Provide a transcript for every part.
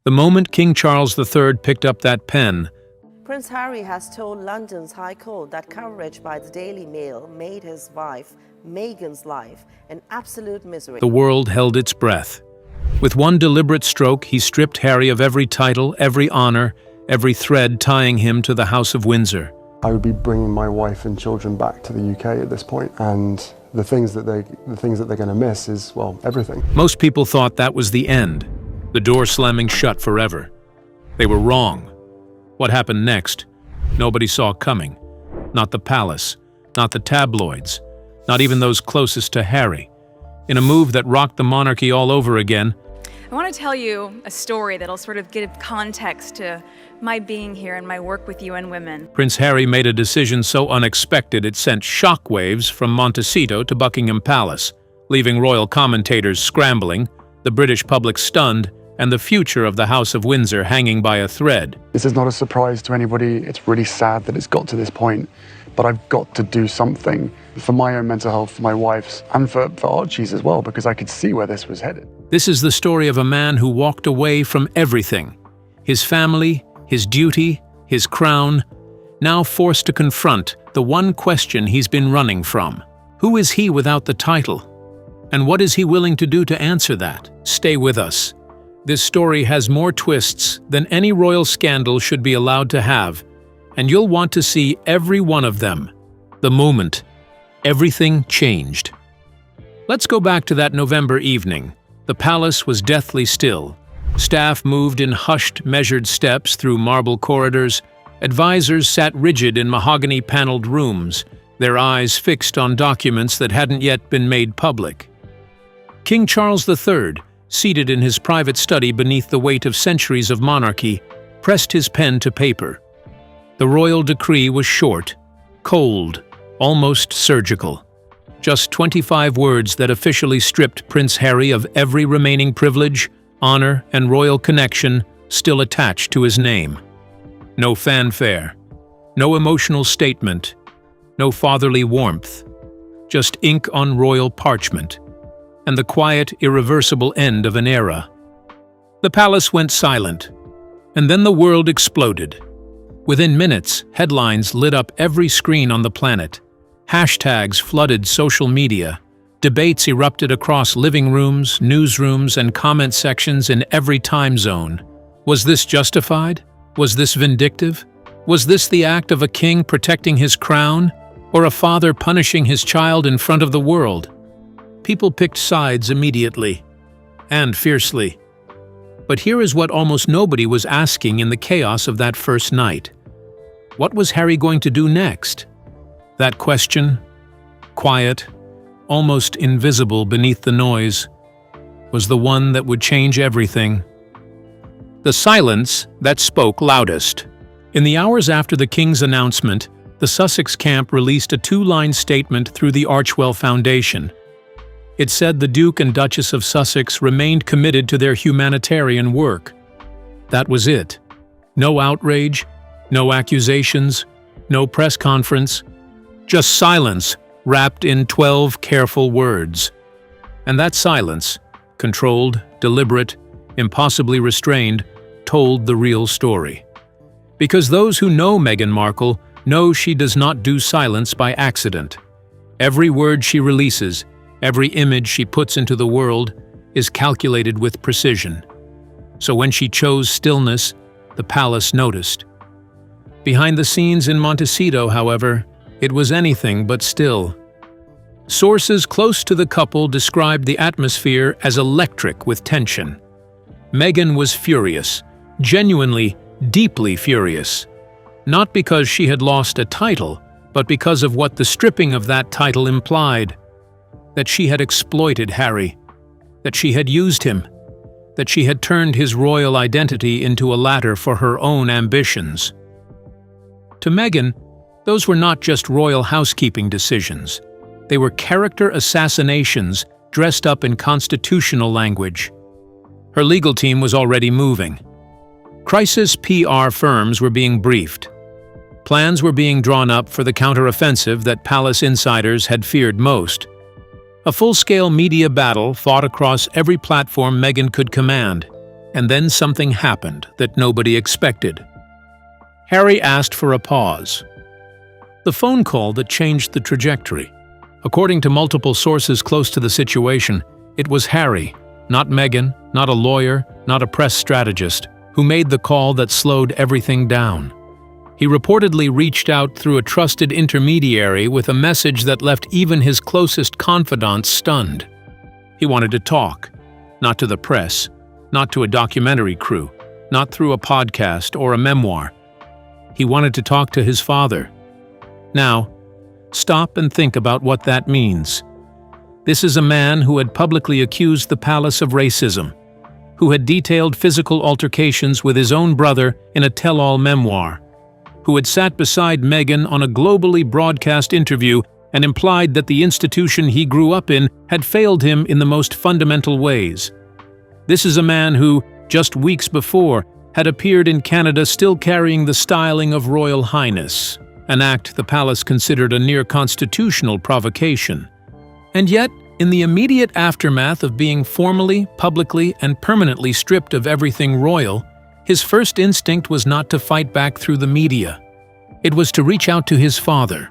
The moment King Charles III picked up that pen, Prince Harry has told London's High Court that coverage by the Daily Mail made his wife, Meghan's life, an absolute misery. the world held its breath. With one deliberate stroke, he stripped Harry of every title, every honor, every thread tying him to the House of Windsor. I would be bringing my wife and children back to the UK at this point, and the things that they're going to miss is, well, everything. Most people thought that was the end, the door slamming shut forever. They were wrong. What happened next? Nobody saw coming. Not the palace, not the tabloids, not even those closest to Harry. In a move that rocked the monarchy all over again, I want to tell you a story that'll sort of give context to my being here and my work with UN Women. Prince Harry made a decision so unexpected it sent shockwaves from Montecito to Buckingham Palace, leaving royal commentators scrambling, the British public stunned, and the future of the House of Windsor hanging by a thread. This is not a surprise to anybody. It's really sad that it's got to this point, but I've got to do something for my own mental health, for my wife's, and for Archie's as well, because I could see where this was headed. This is the story of a man who walked away from everything. His family, his duty, his crown, now forced to confront the one question he's been running from. Who is he without the title? And what is he willing to do to answer that? Stay with us. This story has more twists than any royal scandal should be allowed to have, and you'll want to see every one of them. The moment everything changed. Let's go back to that November evening. The palace was deathly still. Staff moved in hushed, measured steps through marble corridors. Advisors sat rigid in mahogany-paneled rooms, their eyes fixed on documents that hadn't yet been made public. King Charles III, seated in his private study beneath the weight of centuries of monarchy, pressed his pen to paper. The royal decree was short, cold, almost surgical. Just 25 words that officially stripped Prince Harry of every remaining privilege, honor, and royal connection still attached to his name. No fanfare, no emotional statement, no fatherly warmth, just ink on royal parchment, and the quiet, irreversible end of an era. The palace went silent, and then the world exploded. Within minutes, headlines lit up every screen on the planet. Hashtags flooded social media. Debates erupted across living rooms, newsrooms, and comment sections in every time zone. Was this justified? Was this vindictive? Was this the act of a king protecting his crown, or a father punishing his child in front of the world? People picked sides immediately, and fiercely. But here is what almost nobody was asking in the chaos of that first night. What was Harry going to do next? That question, quiet, almost invisible beneath the noise, was the one that would change everything. The silence that spoke loudest. In the hours after the King's announcement, the Sussex camp released a two-line statement through the Archewell Foundation. It said the Duke and Duchess of Sussex remained committed to their humanitarian work. That was it. No outrage, no accusations, no press conference, just silence wrapped in 12 careful words. And that silence, controlled, deliberate, impossibly restrained, told the real story. Because those who know Meghan Markle know she does not do silence by accident. Every word she releases, every image she puts into the world, is calculated with precision. So when she chose stillness, the palace noticed. Behind the scenes in Montecito, however, it was anything but still. Sources close to the couple described the atmosphere as electric with tension. Meghan was furious, genuinely, deeply furious. Not because she had lost a title, but because of what the stripping of that title implied. That she had exploited Harry, that she had used him, that she had turned his royal identity into a ladder for her own ambitions. To Meghan, those were not just royal housekeeping decisions. They were character assassinations dressed up in constitutional language. Her legal team was already moving. Crisis PR firms were being briefed. Plans were being drawn up for the counteroffensive that palace insiders had feared most. A full-scale media battle fought across every platform Meghan could command. And then something happened that nobody expected. Harry asked for a pause. The phone call that changed the trajectory. According to multiple sources close to the situation, it was Harry, not Meghan, not a lawyer, not a press strategist, who made the call that slowed everything down. He reportedly reached out through a trusted intermediary with a message that left even his closest confidants stunned. He wanted to talk, not to the press, not to a documentary crew, not through a podcast or a memoir. He wanted to talk to his father. Now, stop and think about what that means. This is a man who had publicly accused the palace of racism, who had detailed physical altercations with his own brother in a tell-all memoir, who had sat beside Meghan on a globally broadcast interview and implied that the institution he grew up in had failed him in the most fundamental ways. This is a man who, just weeks before, had appeared in Canada still carrying the styling of Royal Highness, an act the palace considered a near-constitutional provocation. And yet, in the immediate aftermath of being formally, publicly, and permanently stripped of everything royal, his first instinct was not to fight back through the media. It was to reach out to his father.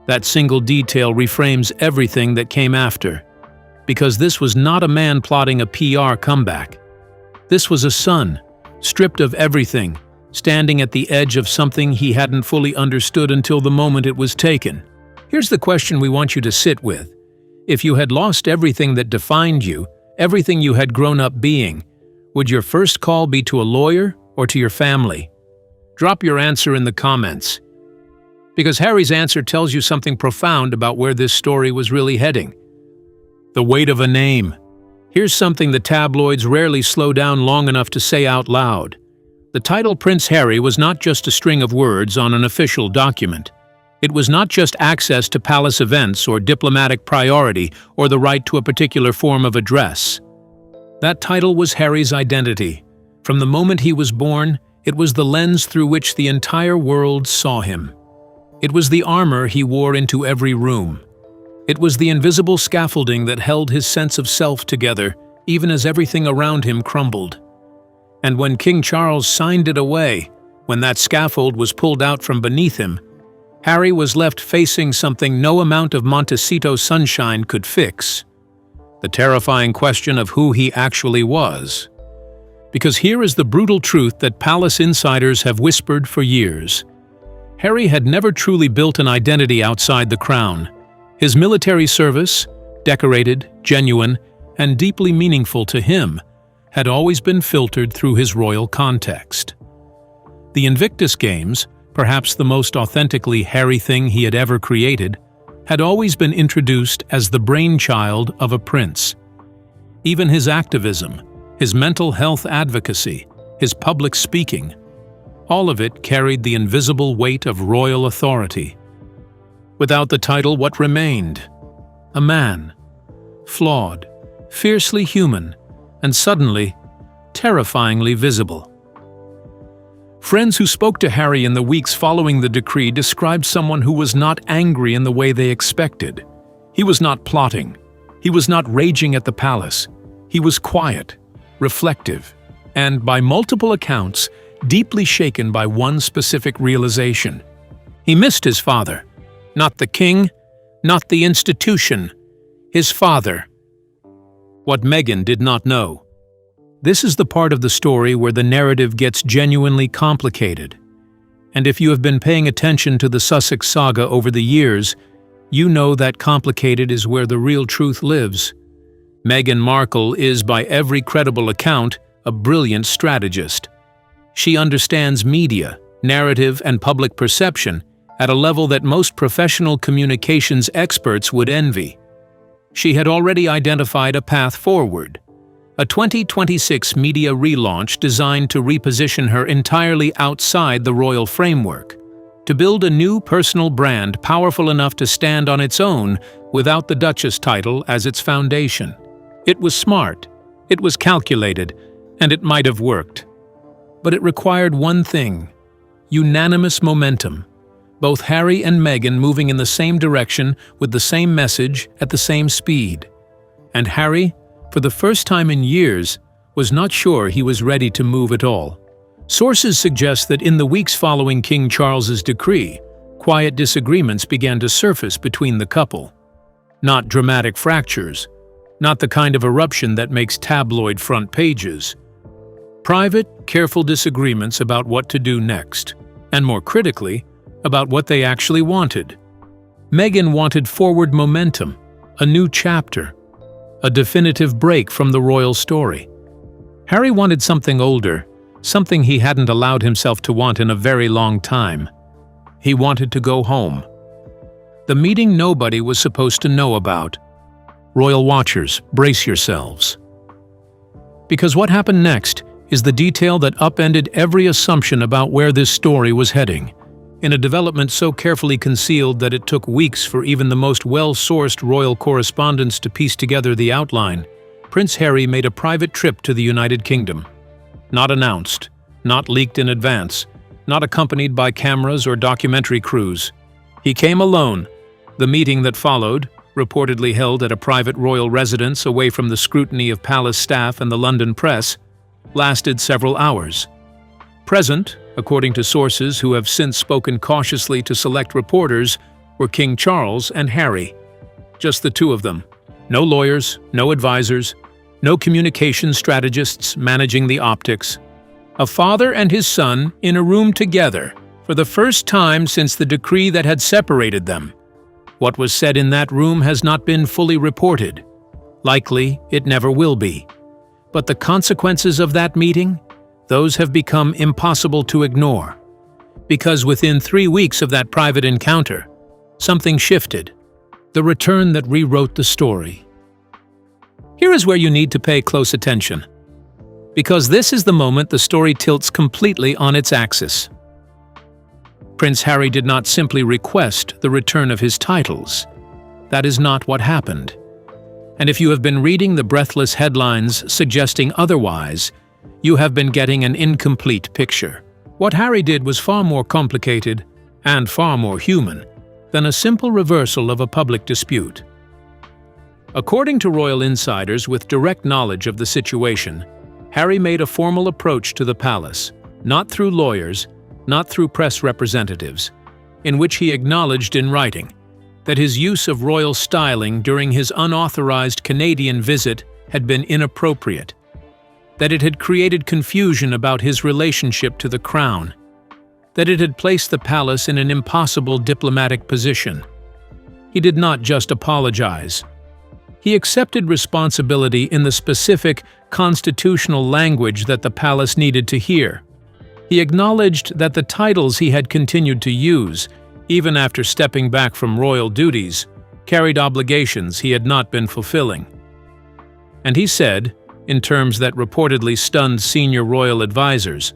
That single detail reframes everything that came after, because this was not a man plotting a PR comeback. This was a son, stripped of everything, standing at the edge of something he hadn't fully understood until the moment it was taken. Here's the question we want you to sit with. If you had lost everything that defined you, everything you had grown up being, would your first call be to a lawyer or to your family? Drop your answer in the comments. Because Harry's answer tells you something profound about where this story was really heading. The weight of a name. Here's something the tabloids rarely slow down long enough to say out loud. The title Prince Harry was not just a string of words on an official document. It was not just access to palace events or diplomatic priority or the right to a particular form of address. That title was Harry's identity. From the moment he was born, it was the lens through which the entire world saw him. It was the armor he wore into every room. It was the invisible scaffolding that held his sense of self together, even as everything around him crumbled. And when King Charles signed it away, when that scaffold was pulled out from beneath him, Harry was left facing something no amount of Montecito sunshine could fix. The terrifying question of who he actually was. Because here is the brutal truth that palace insiders have whispered for years. Harry had never truly built an identity outside the crown. His military service, decorated, genuine, and deeply meaningful to him, had always been filtered through his royal context. The Invictus Games, perhaps the most authentically Harry thing he had ever created, had always been introduced as the brainchild of a prince. Even his activism, his mental health advocacy, his public speaking, all of it carried the invisible weight of royal authority. Without the title, what remained? A man, flawed, fiercely human, and suddenly, terrifyingly visible. Friends who spoke to Harry in the weeks following the decree described someone who was not angry in the way they expected. He was not plotting. He was not raging at the palace. He was quiet, reflective, and, by multiple accounts, deeply shaken by one specific realization. He missed his father. Not the king, not the institution. His father. What Meghan did not know. This is the part of the story where the narrative gets genuinely complicated. And if you have been paying attention to the Sussex saga over the years, you know that complicated is where the real truth lives. Meghan Markle is, by every credible account, a brilliant strategist. She understands media, narrative, and public perception at a level that most professional communications experts would envy. She had already identified a path forward. A 2026 media relaunch designed to reposition her entirely outside the royal framework, to build a new personal brand powerful enough to stand on its own without the Duchess title as its foundation. It was smart, it was calculated, and it might have worked. But it required one thing: unanimous momentum. Both Harry and Meghan moving in the same direction with the same message at the same speed. And Harry, for the first time in years, was not sure he was ready to move at all. Sources suggest that in the weeks following King Charles's decree, quiet disagreements began to surface between the couple. Not dramatic fractures, not the kind of eruption that makes tabloid front pages. Private, careful disagreements about what to do next, and more critically, about what they actually wanted. Meghan wanted forward momentum, a new chapter, a definitive break from the royal story. Harry wanted something older, something he hadn't allowed himself to want in a very long time. He wanted to go home. The meeting nobody was supposed to know about. Royal watchers, brace yourselves. Because what happened next is the detail that upended every assumption about where this story was heading. In a development so carefully concealed that it took weeks for even the most well-sourced royal correspondents to piece together the outline, Prince Harry made a private trip to the United Kingdom. Not announced, not leaked in advance, not accompanied by cameras or documentary crews. He came alone. The meeting that followed, reportedly held at a private royal residence away from the scrutiny of palace staff and the London press, lasted several hours. Present, according to sources who have since spoken cautiously to select reporters, were King Charles and Harry. Just the two of them. No lawyers, no advisors, no communication strategists managing the optics. A father and his son in a room together, for the first time since the decree that had separated them. What was said in that room has not been fully reported. Likely, it never will be. But the consequences of that meeting, those have become impossible to ignore. Because within 3 weeks of that private encounter, something shifted. The return that rewrote the story. Here is where you need to pay close attention. Because this is the moment the story tilts completely on its axis. Prince Harry did not simply request the return of his titles. That is not what happened. And if you have been reading the breathless headlines suggesting otherwise, you have been getting an incomplete picture. What Harry did was far more complicated and far more human than a simple reversal of a public dispute. According to royal insiders with direct knowledge of the situation, Harry made a formal approach to the palace, not through lawyers, not through press representatives, in which he acknowledged in writing that his use of royal styling during his unauthorized Canadian visit had been inappropriate, that it had created confusion about his relationship to the crown, that it had placed the palace in an impossible diplomatic position. He did not just apologize. He accepted responsibility in the specific constitutional language that the palace needed to hear. He acknowledged that the titles he had continued to use, even after stepping back from royal duties, carried obligations he had not been fulfilling. And he said, in terms that reportedly stunned senior royal advisors,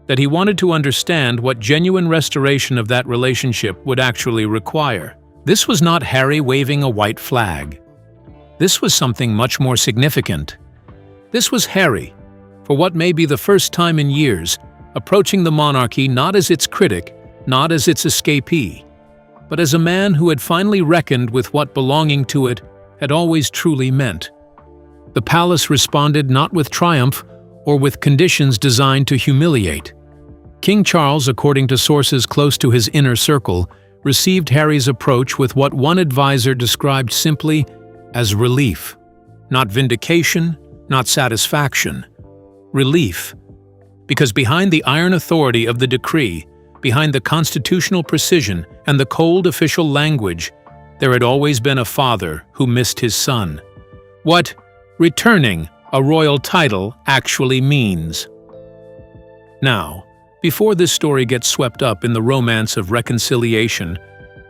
that he wanted to understand what genuine restoration of that relationship would actually require. This was not Harry waving a white flag. This was something much more significant. This was Harry, for what may be the first time in years, approaching the monarchy not as its critic, not as its escapee, but as a man who had finally reckoned with what belonging to it had always truly meant. The palace responded not with triumph or with conditions designed to humiliate. King Charles, according to sources close to his inner circle, received Harry's approach with what one advisor described simply as relief. Not vindication, not satisfaction. Relief. Because behind the iron authority of the decree, behind the constitutional precision and the cold official language, there had always been a father who missed his son. What returning a royal title actually means. Now, before this story gets swept up in the romance of reconciliation,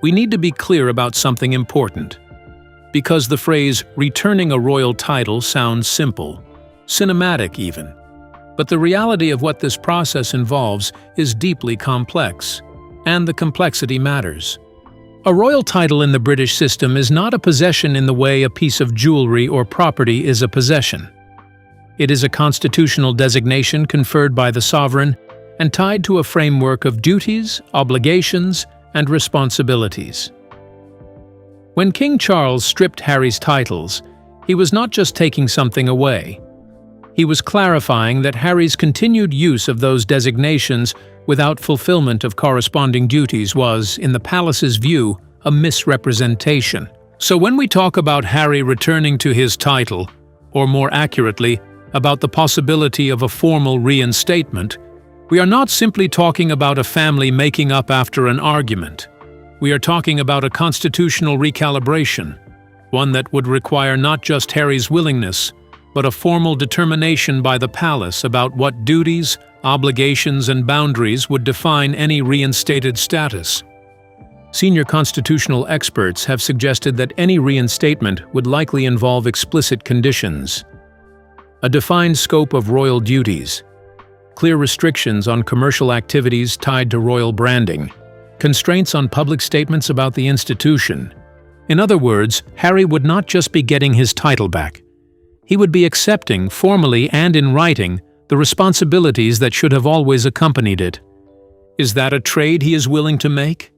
we need to be clear about something important. Because the phrase returning a royal title sounds simple, cinematic even. But the reality of what this process involves is deeply complex, and the complexity matters. A royal title in the British system is not a possession in the way a piece of jewelry or property is a possession. It is a constitutional designation conferred by the sovereign and tied to a framework of duties, obligations, and responsibilities. When King Charles stripped Harry's titles, he was not just taking something away. He was clarifying that Harry's continued use of those designations without fulfillment of corresponding duties was, in the palace's view, a misrepresentation. So when we talk about Harry returning to his title, or more accurately, about the possibility of a formal reinstatement, we are not simply talking about a family making up after an argument. We are talking about a constitutional recalibration, one that would require not just Harry's willingness, but a formal determination by the palace about what duties, obligations, and boundaries would define any reinstated status. Senior constitutional experts have suggested that any reinstatement would likely involve explicit conditions: a defined scope of royal duties, clear restrictions on commercial activities tied to royal branding, constraints on public statements about the institution. In other words, Harry would not just be getting his title back. He would be accepting, formally and in writing, the responsibilities that should have always accompanied it. Is that a trade he is willing to make?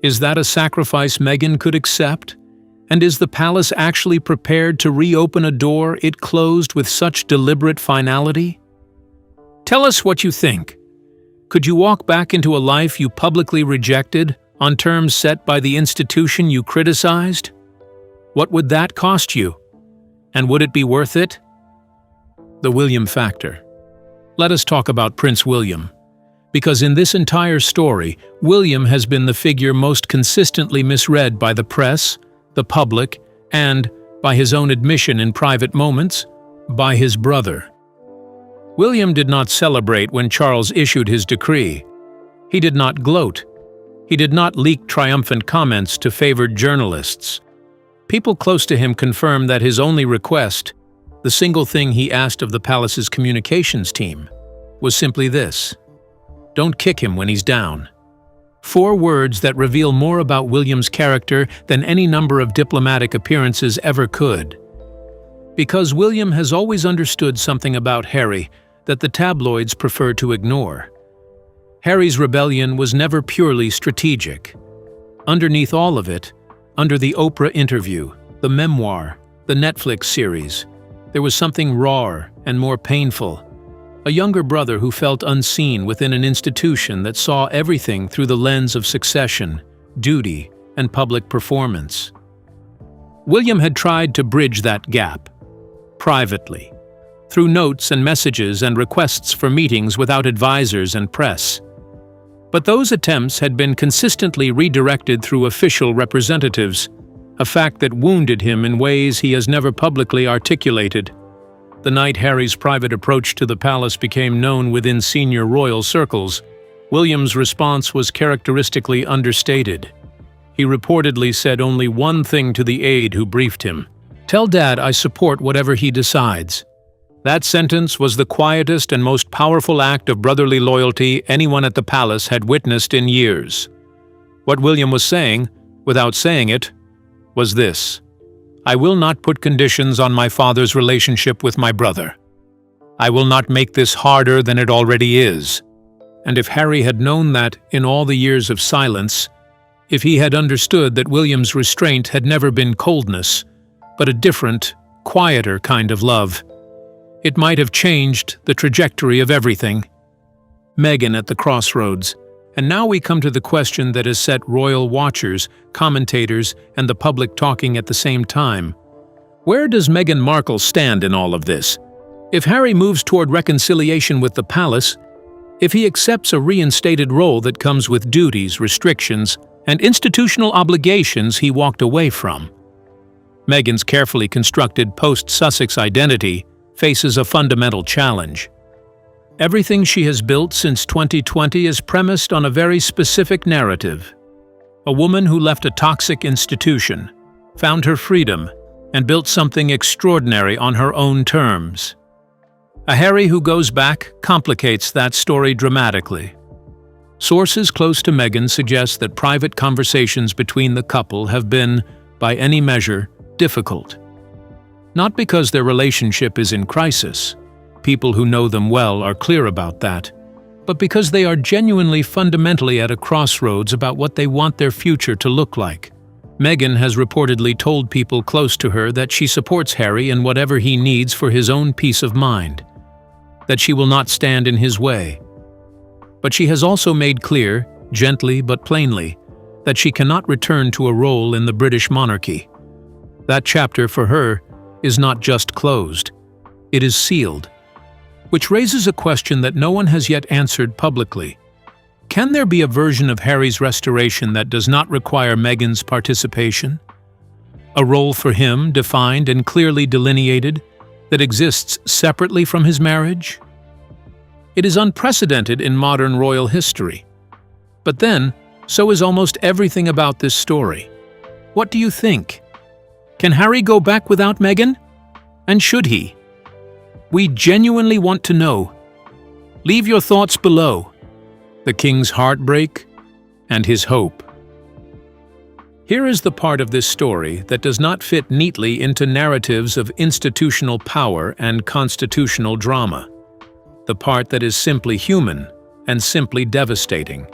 Is that a sacrifice Meghan could accept? And is the palace actually prepared to reopen a door it closed with such deliberate finality? Tell us what you think. Could you walk back into a life you publicly rejected, on terms set by the institution you criticized? What would that cost you? And would it be worth it? The William factor. Let us talk about Prince William. Because in this entire story, William has been the figure most consistently misread by the press, the public, and, by his own admission in private moments, by his brother. William did not celebrate when Charles issued his decree. He did not gloat. He did not leak triumphant comments to favored journalists. People close to him confirmed that his only request, the single thing he asked of the palace's communications team, was simply this: don't kick him when he's down. 4 words that reveal more about William's character than any number of diplomatic appearances ever could. Because William has always understood something about Harry that the tabloids prefer to ignore. Harry's rebellion was never purely strategic. Underneath all of it, under the Oprah interview, the memoir, the Netflix series, there was something rawer and more painful. A younger brother who felt unseen within an institution that saw everything through the lens of succession, duty, and public performance. William had tried to bridge that gap, privately, through notes and messages and requests for meetings without advisors and press. But those attempts had been consistently redirected through official representatives, a fact that wounded him in ways he has never publicly articulated. The night Harry's private approach to the palace became known within senior royal circles, William's response was characteristically understated. He reportedly said only one thing to the aide who briefed him: "Tell Dad I support whatever he decides." That sentence was the quietest and most powerful act of brotherly loyalty anyone at the palace had witnessed in years. What William was saying, without saying it, was this: I will not put conditions on my father's relationship with my brother. I will not make this harder than it already is. And if Harry had known that in all the years of silence, if he had understood that William's restraint had never been coldness, but a different, quieter kind of love, it might have changed the trajectory of everything. Meghan at the crossroads. And now we come to the question that has set royal watchers, commentators, and the public talking at the same time. Where does Meghan Markle stand in all of this? If Harry moves toward reconciliation with the palace, if he accepts a reinstated role that comes with duties, restrictions, and institutional obligations he walked away from, Meghan's carefully constructed post-Sussex identity faces a fundamental challenge. Everything she has built since 2020 is premised on a very specific narrative. A woman who left a toxic institution, found her freedom, and built something extraordinary on her own terms. A Harry who goes back complicates that story dramatically. Sources close to Meghan suggest that private conversations between the couple have been, by any measure, difficult. Not because their relationship is in crisis. People who know them well are clear about that, but because they are genuinely fundamentally at a crossroads about what they want their future to look like. Meghan has reportedly told people close to her that she supports Harry in whatever he needs for his own peace of mind. that she will not stand in his way. But she has also made clear, gently but plainly, that she cannot return to a role in the British monarchy. That chapter for her is not just closed, it is sealed. Which raises a question that no one has yet answered publicly. Can there be a version of Harry's restoration that does not require Meghan's participation? A role for him, defined and clearly delineated, that exists separately from his marriage? It is unprecedented in modern royal history. But then, so is almost everything about this story. What do you think? Can Harry go back without Meghan? And should he? We genuinely want to know. Leave your thoughts below. The king's heartbreak and his hope. Here is the part of this story that does not fit neatly into narratives of institutional power and constitutional drama. The part that is simply human and simply devastating.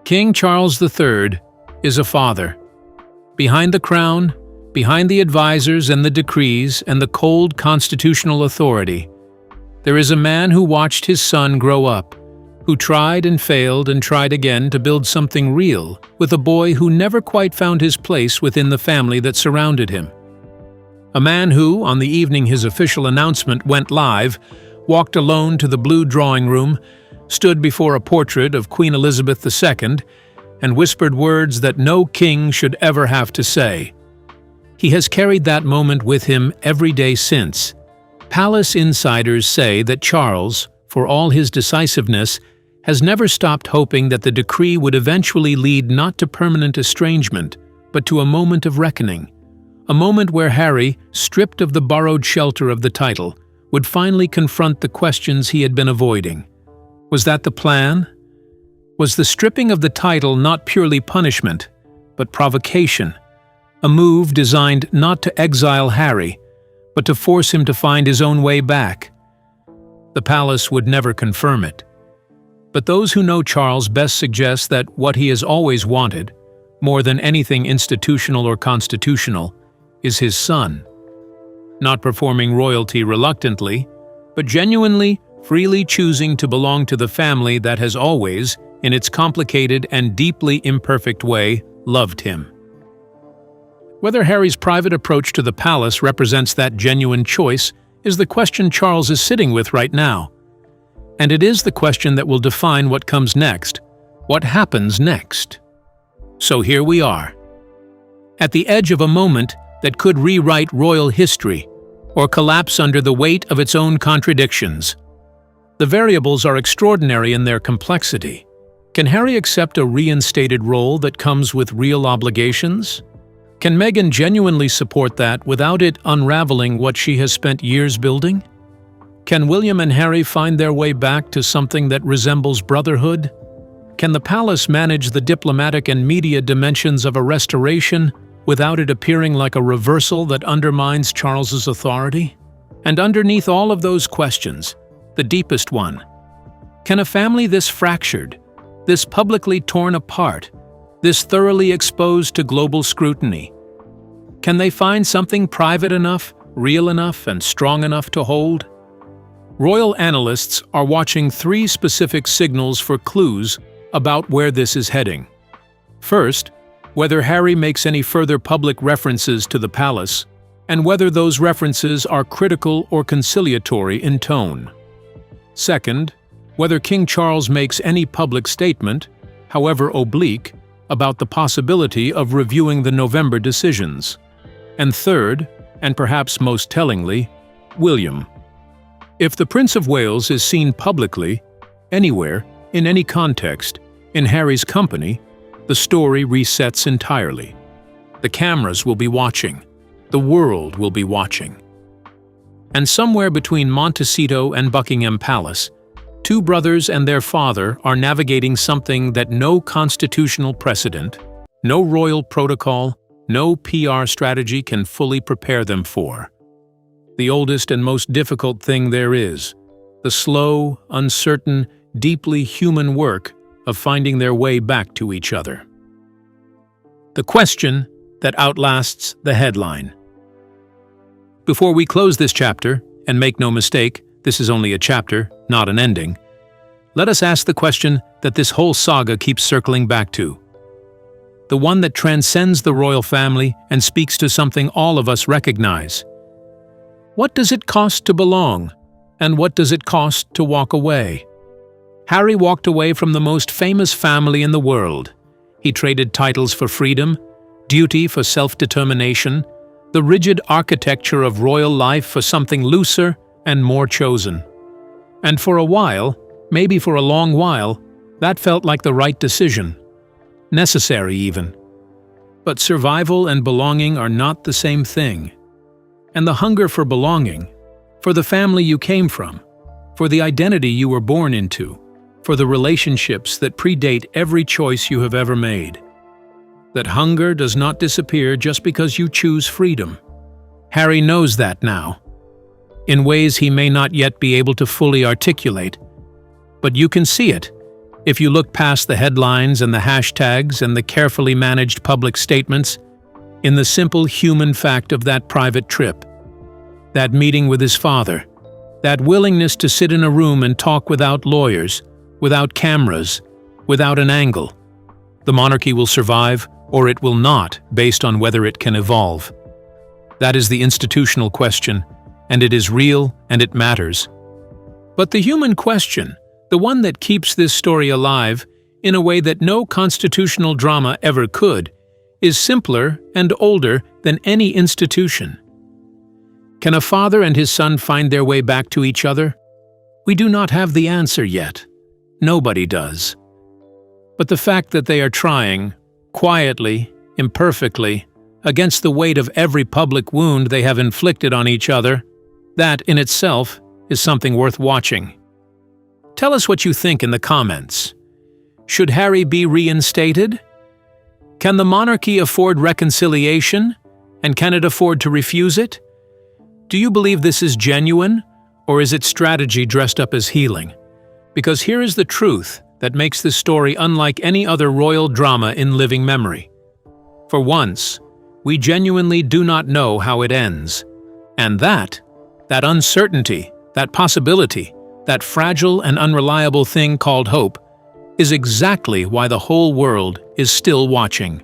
King Charles III is a father. Behind the crown, behind the advisors and the decrees and the cold constitutional authority, there is a man who watched his son grow up, who tried and failed and tried again to build something real with a boy who never quite found his place within the family that surrounded him. A man who, on the evening his official announcement went live, walked alone to the blue drawing room, stood before a portrait of Queen Elizabeth II, and whispered words that no king should ever have to say. He has carried that moment with him every day since. Palace insiders say that Charles, for all his decisiveness, has never stopped hoping that the decree would eventually lead not to permanent estrangement, but to a moment of reckoning. A moment where Harry, stripped of the borrowed shelter of the title, would finally confront the questions he had been avoiding. Was that the plan? Was the stripping of the title not purely punishment, but provocation? A move designed not to exile Harry, but to force him to find his own way back. The palace would never confirm it. But those who know Charles best suggest that what he has always wanted, more than anything institutional or constitutional, is his son. Not performing royalty reluctantly, but genuinely, freely choosing to belong to the family that has always, in its complicated and deeply imperfect way, loved him. Whether Harry's private approach to the palace represents that genuine choice is the question Charles is sitting with right now. And it is the question that will define what comes next, what happens next. So here we are, at the edge of a moment that could rewrite royal history or collapse under the weight of its own contradictions. The variables are extraordinary in their complexity. Can Harry accept a reinstated role that comes with real obligations? Can Meghan genuinely support that without it unraveling what she has spent years building? Can William and Harry find their way back to something that resembles brotherhood? Can the palace manage the diplomatic and media dimensions of a restoration without it appearing like a reversal that undermines Charles's authority? And underneath all of those questions, the deepest one, can a family this fractured, this publicly torn apart, this thoroughly exposed to global scrutiny, can they find something private enough, real enough, and strong enough to hold? Royal analysts are watching 3 specific signals for clues about where this is heading. First, whether Harry makes any further public references to the palace, and whether those references are critical or conciliatory in tone. Second, whether King Charles makes any public statement, however oblique, about the possibility of reviewing the November decisions. And third, and perhaps most tellingly, William. If the Prince of Wales is seen publicly, anywhere, in any context, in Harry's company, the story resets entirely. The cameras will be watching. The world will be watching. And somewhere between Montecito and Buckingham Palace, 2 brothers and their father are navigating something that no constitutional precedent, no royal protocol, no PR strategy can fully prepare them for. The oldest and most difficult thing there is, the slow, uncertain, deeply human work of finding their way back to each other. The question that outlasts the headline. Before we close this chapter, and make no mistake, this is only a chapter, not an ending, let us ask the question that this whole saga keeps circling back to. The one that transcends the royal family and speaks to something all of us recognize. What does it cost to belong? And what does it cost to walk away? Harry walked away from the most famous family in the world. He traded titles for freedom, duty for self-determination, the rigid architecture of royal life for something looser and more chosen. And for a while, maybe for a long while, that felt like the right decision. Necessary even. But survival and belonging are not the same thing. And the hunger for belonging, for the family you came from, for the identity you were born into, for the relationships that predate every choice you have ever made. That hunger does not disappear just because you choose freedom. Harry knows that now, in ways he may not yet be able to fully articulate. But you can see it if you look past the headlines and the hashtags and the carefully managed public statements, in the simple human fact of that private trip, that meeting with his father, that willingness to sit in a room and talk without lawyers, without cameras, without an angle. The monarchy will survive, or it will not, based on whether it can evolve. That is the institutional question, and it is real and it matters. But the human question, the one that keeps this story alive in a way that no constitutional drama ever could, is simpler and older than any institution. Can a father and his son find their way back to each other? We do not have the answer yet. Nobody does. But the fact that they are trying, quietly, imperfectly, against the weight of every public wound they have inflicted on each other, that in itself is something worth watching. Tell us what you think in the comments. Should Harry be reinstated? Can the monarchy afford reconciliation? And can it afford to refuse it? Do you believe this is genuine, or is it strategy dressed up as healing? Because here is the truth that makes this story unlike any other royal drama in living memory. For once, we genuinely do not know how it ends. And that uncertainty, that possibility, that fragile and unreliable thing called hope, is exactly why the whole world is still watching.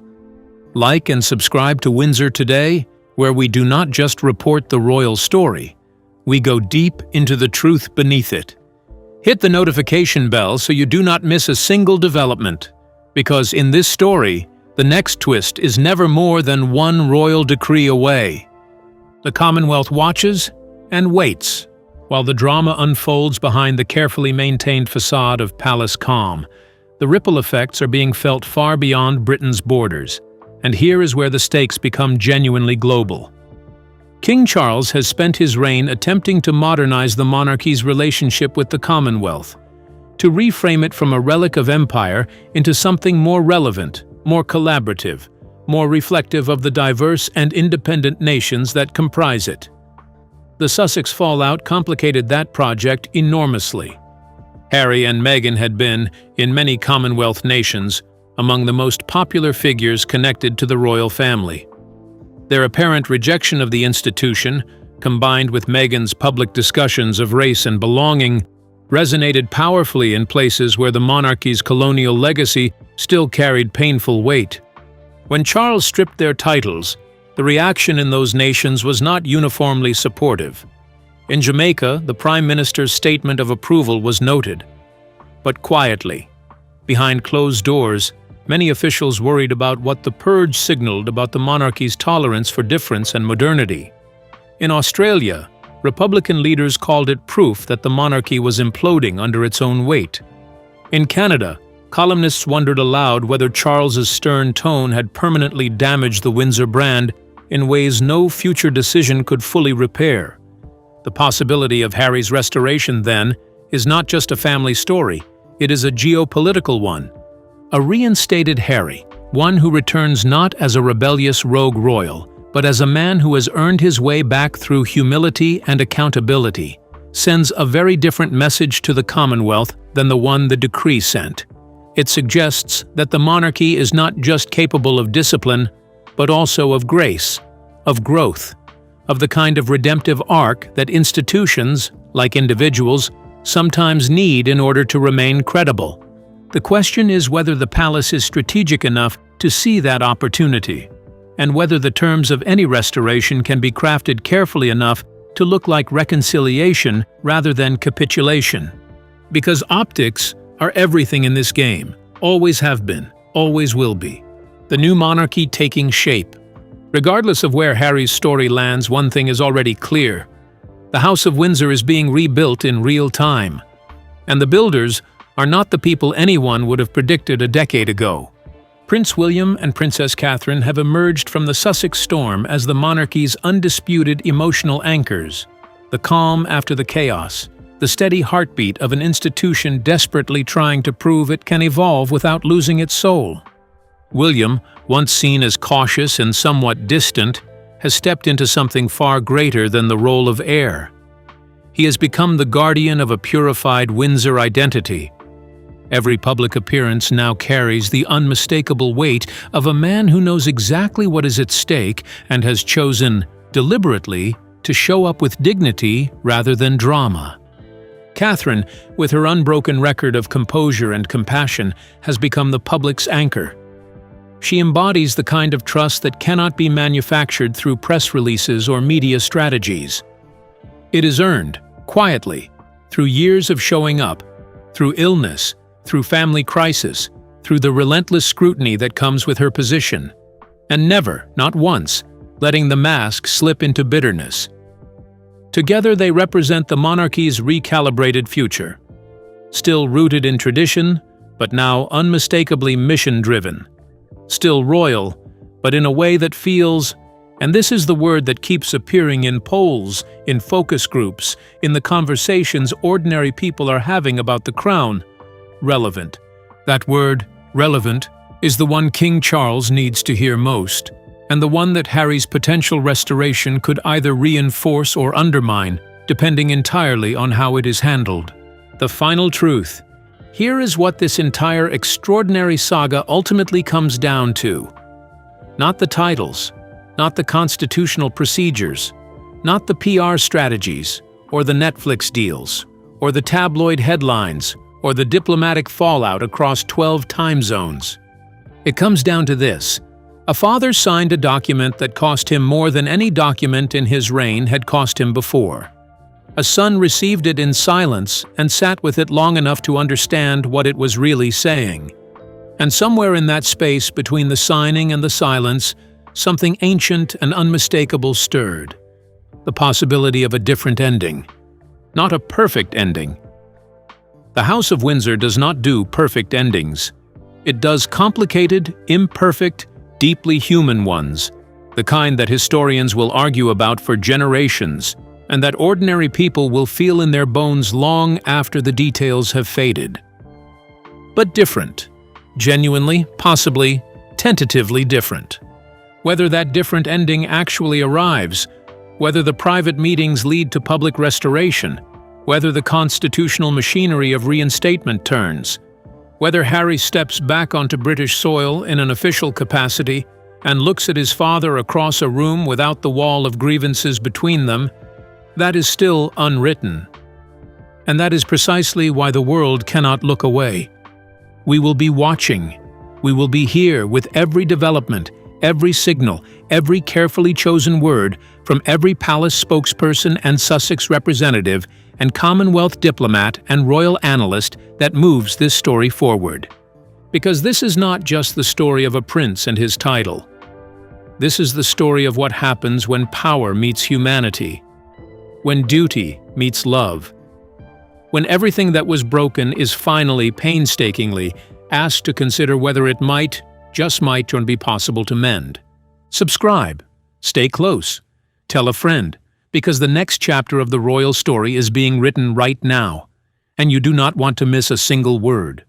Like and subscribe to Windsor Today, where we do not just report the royal story, we go deep into the truth beneath it. Hit the notification bell so you do not miss a single development, because in this story, the next twist is never more than one royal decree away. The Commonwealth watches and waits, while the drama unfolds behind the carefully maintained facade of palace calm. The ripple effects are being felt far beyond Britain's borders, and here is where the stakes become genuinely global. King Charles has spent his reign attempting to modernize the monarchy's relationship with the Commonwealth, to reframe it from a relic of empire into something more relevant, more collaborative, more reflective of the diverse and independent nations that comprise it. The Sussex fallout complicated that project enormously. Harry and Meghan had been, in many Commonwealth nations, among the most popular figures connected to the royal family. Their apparent rejection of the institution, combined with Meghan's public discussions of race and belonging, resonated powerfully in places where the monarchy's colonial legacy still carried painful weight. When Charles stripped their titles, the reaction in those nations was not uniformly supportive. In Jamaica, the Prime Minister's statement of approval was noted. But quietly, behind closed doors, many officials worried about what the purge signaled about the monarchy's tolerance for difference and modernity. In Australia, Republican leaders called it proof that the monarchy was imploding under its own weight. In Canada, columnists wondered aloud whether Charles's stern tone had permanently damaged the Windsor brand in ways no future decision could fully repair. The possibility of Harry's restoration, then, is not just a family story, it is a geopolitical one. A reinstated Harry, one who returns not as a rebellious rogue royal, but as a man who has earned his way back through humility and accountability, sends a very different message to the Commonwealth than the one the decree sent. It suggests that the monarchy is not just capable of discipline, but also of grace, of growth, of the kind of redemptive arc that institutions, like individuals, sometimes need in order to remain credible. The question is whether the palace is strategic enough to see that opportunity, and whether the terms of any restoration can be crafted carefully enough to look like reconciliation rather than capitulation. Because optics are everything in this game, always have been, always will be. The new monarchy taking shape. Regardless of where Harry's story lands, one thing is already clear. The House of Windsor is being rebuilt in real time. And the builders are not the people anyone would have predicted a decade ago. Prince William and Princess Catherine have emerged from the Sussex storm as the monarchy's undisputed emotional anchors. The calm after the chaos, the steady heartbeat of an institution desperately trying to prove it can evolve without losing its soul. William, once seen as cautious and somewhat distant, has stepped into something far greater than the role of heir. He has become the guardian of a purified Windsor identity. Every public appearance now carries the unmistakable weight of a man who knows exactly what is at stake and has chosen, deliberately, to show up with dignity rather than drama. Catherine, with her unbroken record of composure and compassion, has become the public's anchor. She embodies the kind of trust that cannot be manufactured through press releases or media strategies. It is earned, quietly, through years of showing up, through illness, through family crisis, through the relentless scrutiny that comes with her position, and never, not once, letting the mask slip into bitterness. Together they represent the monarchy's recalibrated future, still rooted in tradition, but now unmistakably mission-driven. Still royal, but in a way that feels, and this is the word that keeps appearing in polls, in focus groups, in the conversations ordinary people are having about the crown, relevant. That word, relevant, is the one King Charles needs to hear most, and the one that Harry's potential restoration could either reinforce or undermine, depending entirely on how it is handled. The final truth. Here is what this entire extraordinary saga ultimately comes down to. Not the titles, not the constitutional procedures, not the PR strategies, or the Netflix deals, or the tabloid headlines, or the diplomatic fallout across 12 time zones. It comes down to this. A father signed a document that cost him more than any document in his reign had cost him before. A son received it in silence and sat with it long enough to understand what it was really saying. And somewhere in that space between the signing and the silence, something ancient and unmistakable stirred. The possibility of a different ending. Not a perfect ending. The House of Windsor does not do perfect endings. It does complicated, imperfect, deeply human ones, the kind that historians will argue about for generations, and that ordinary people will feel in their bones long after the details have faded. But different. Genuinely, possibly, tentatively different. Whether that different ending actually arrives, whether the private meetings lead to public restoration, whether the constitutional machinery of reinstatement turns, whether Harry steps back onto British soil in an official capacity and looks at his father across a room without the wall of grievances between them, that is still unwritten. And that is precisely why the world cannot look away. We will be watching. We will be here with every development, every signal, every carefully chosen word from every palace spokesperson and Sussex representative and Commonwealth diplomat and royal analyst that moves this story forward. Because this is not just the story of a prince and his title. This is the story of what happens when power meets humanity, when duty meets love, when everything that was broken is finally, painstakingly, asked to consider whether it might, just might, be possible to mend. Subscribe, stay close, tell a friend, because the next chapter of the royal story is being written right now, and you do not want to miss a single word.